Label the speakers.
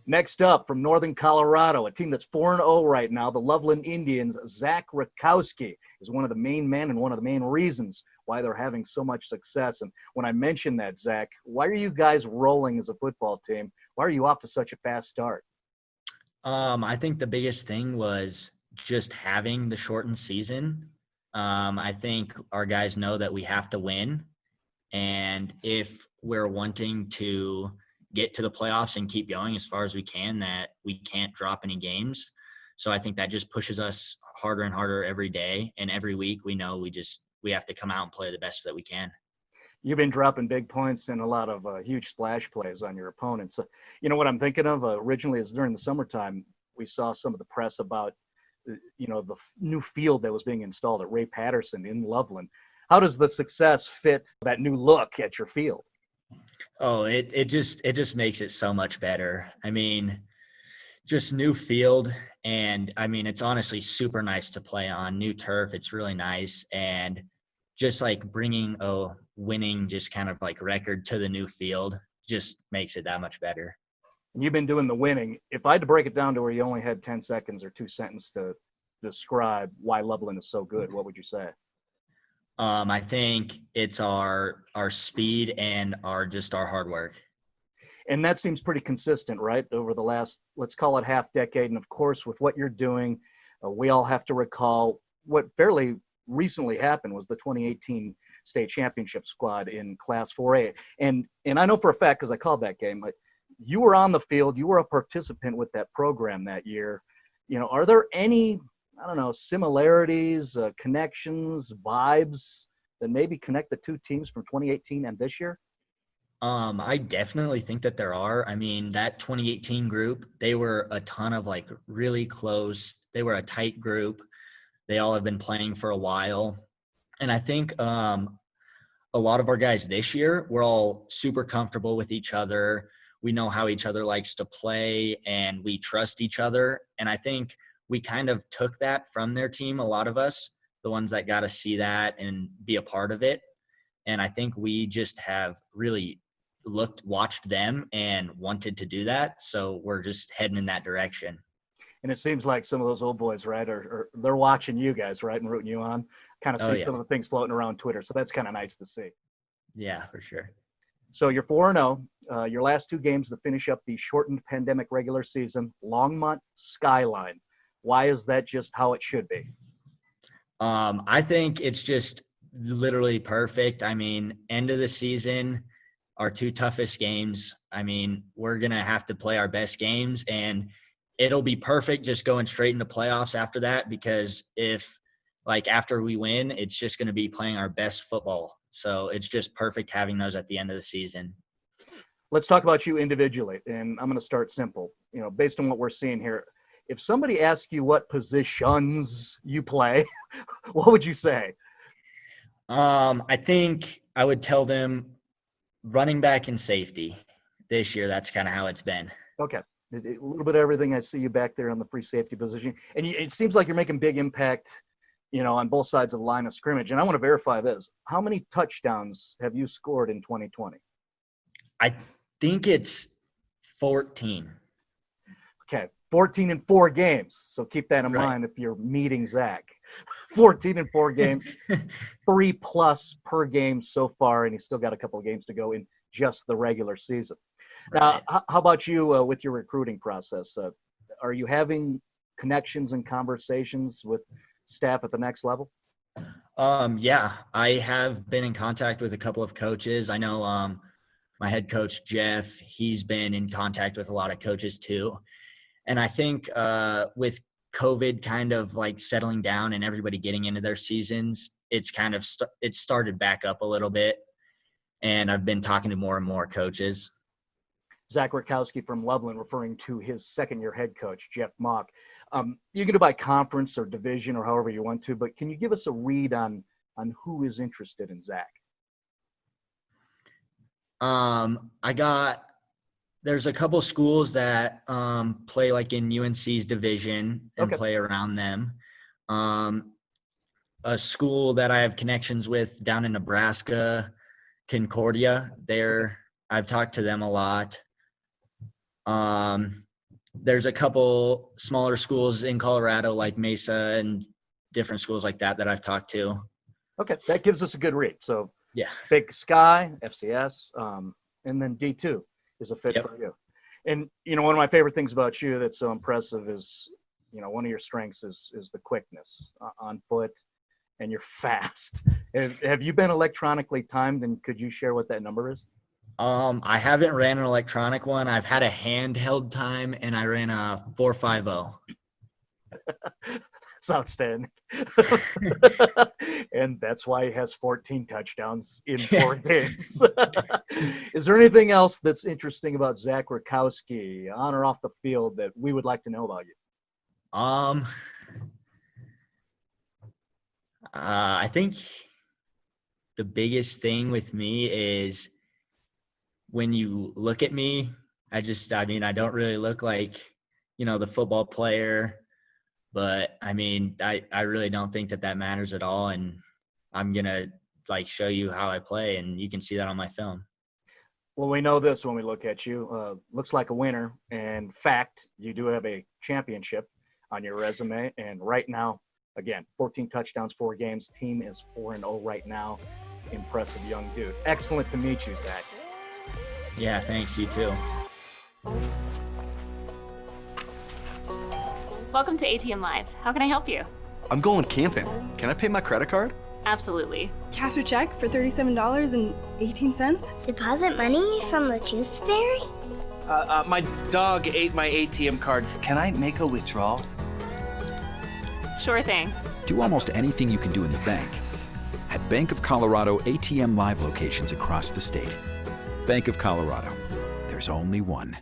Speaker 1: Next up, from Northern Colorado, a team that's 4-0 right now, the Loveland Indians. Zack Rakowsky is one of the main men and one of the main reasons why they're having so much success. And when I mentioned that, Zach, why are you guys rolling as a football team? Why are you off to such a fast start?
Speaker 2: I think the biggest thing was just having the shortened season. I think our guys know that we have to win. And if we're wanting to get to the playoffs and keep going as far as we can, that we can't drop any games. So I think that just pushes us harder and harder every day. And every week we know we have to come out and play the best that we can.
Speaker 1: You've been dropping big points and a lot of huge splash plays on your opponents. So, you know what I'm thinking of originally is during the summertime, we saw some of the press about, the new field that was being installed at Ray Patterson in Loveland. How does the success fit that new look at your field?
Speaker 2: Oh, it just makes it so much better. I mean, just new field. And I mean, it's honestly super nice to play on new turf. It's really nice. And just like bringing a winning, just kind of like record to the new field just makes it that much better.
Speaker 1: And you've been doing the winning. If I had to break it down to where you only had 10 seconds or 2 sentences to describe why Loveland is so good, what would you say?
Speaker 2: I think it's our speed and our hard work.
Speaker 1: And that seems pretty consistent, right? Over the last, let's call it half decade. And of course, with what you're doing, we all have to recall what fairly recently happened was the 2018 state championship squad in Class 4A. And I know for a fact, because I called that game, you were on the field, you were a participant with that program that year. Are there any, similarities, connections, vibes that maybe connect the two teams from 2018 and this year?
Speaker 2: I definitely think that there are. I mean, that 2018 group, they were a ton of really close. They were a tight group. They all have been playing for a while. And I think a lot of our guys this year, we're all super comfortable with each other. We know how each other likes to play and we trust each other. And I think we kind of took that from their team, a lot of us, the ones that got to see that and be a part of it. And I think we just have really watched them and wanted to do that. So we're just heading in that direction.
Speaker 1: And it seems like some of those old boys, right, are they're watching you guys, right, and rooting you on. Kind of see some of the things floating around Twitter. So that's kind of nice to see.
Speaker 2: Yeah, for sure.
Speaker 1: So you're 4-0. Your last 2 games to finish up the shortened pandemic regular season, Longmont Skyline. Why is that just how it should be?
Speaker 2: I think it's just literally perfect. I mean, end of the season, our 2 toughest games. I mean, we're going to have to play our best games, and it'll be perfect just going straight into playoffs after that, because if after we win, it's just going to be playing our best football. So it's just perfect having those at the end of the season.
Speaker 1: Let's talk about you individually, and I'm going to start simple. Based on what we're seeing here, if somebody asks you what positions you play, what would you say?
Speaker 2: I think I would tell them running back and safety. This year, that's kind of how it's been.
Speaker 1: Okay. A little bit of everything. I see you back there on the free safety position. And it seems like you're making big impact, on both sides of the line of scrimmage. And I want to verify this. How many touchdowns have you scored in 2020?
Speaker 2: I think it's 14.
Speaker 1: Okay. 14 in 4 games. So keep that in mind if you're meeting Zach. 14 in 4 games, 3+ per game so far, and he's still got a couple of games to go in just the regular season. Right. Now, how about you with your recruiting process? Are you having connections and conversations with staff at the next level?
Speaker 2: Yeah, I have been in contact with a couple of coaches. I know my head coach, Jeff, he's been in contact with a lot of coaches too. And I think with COVID kind of settling down and everybody getting into their seasons, it's kind of it started back up a little bit. And I've been talking to more and more coaches.
Speaker 1: Zack Rakowsky from Loveland, referring to his second-year head coach, Jeff Mock. You can do by conference or division or however you want to, but can you give us a read on who is interested in Zack?
Speaker 2: There's a couple schools that play in UNC's division and play around them. A school that I have connections with down in Nebraska, Concordia, I've talked to them a lot. there's a couple smaller schools in Colorado like Mesa and different schools like that I've talked to.
Speaker 1: Okay, that gives us a good read. So
Speaker 2: Yeah.
Speaker 1: Big Sky, FCS, and then D2 is a fit
Speaker 2: Yep.
Speaker 1: for you. And, one of my favorite things about you that's so impressive is, one of your strengths is the quickness on foot, and you're fast. Have you been electronically timed, and could you share what that number is?
Speaker 2: I haven't ran an electronic one. I've had a handheld time, and I ran a 4.50.
Speaker 1: It's outstanding. And that's why he has 14 touchdowns in 4 games. Is there anything else that's interesting about Zack Rakowsky on or off the field that we would like to know about you?
Speaker 2: I think the biggest thing with me is when you look at me, I don't really look like, the football player, but I really don't think that matters at all. And I'm going to show you how I play, and you can see that on my film.
Speaker 1: Well, we know this when we look at you. Looks like a winner. And fact, you do have a championship on your resume. And right now, again, 14 touchdowns, 4 games. Team is 4-0 right now. Impressive young dude. Excellent to meet you, Zack.
Speaker 2: Yeah, thanks. You too.
Speaker 3: Welcome to ATM Live. How can I help you?
Speaker 4: I'm going camping. Can I pay my credit card?
Speaker 3: Absolutely.
Speaker 5: Cash or check for $37.18?
Speaker 6: Deposit money from the tooth fairy?
Speaker 7: My dog ate my ATM card. Can I make a withdrawal?
Speaker 3: Sure thing.
Speaker 8: Do almost anything you can do in the bank. At Bank of Colorado ATM Live locations across the state. Bank of Colorado. There's only one.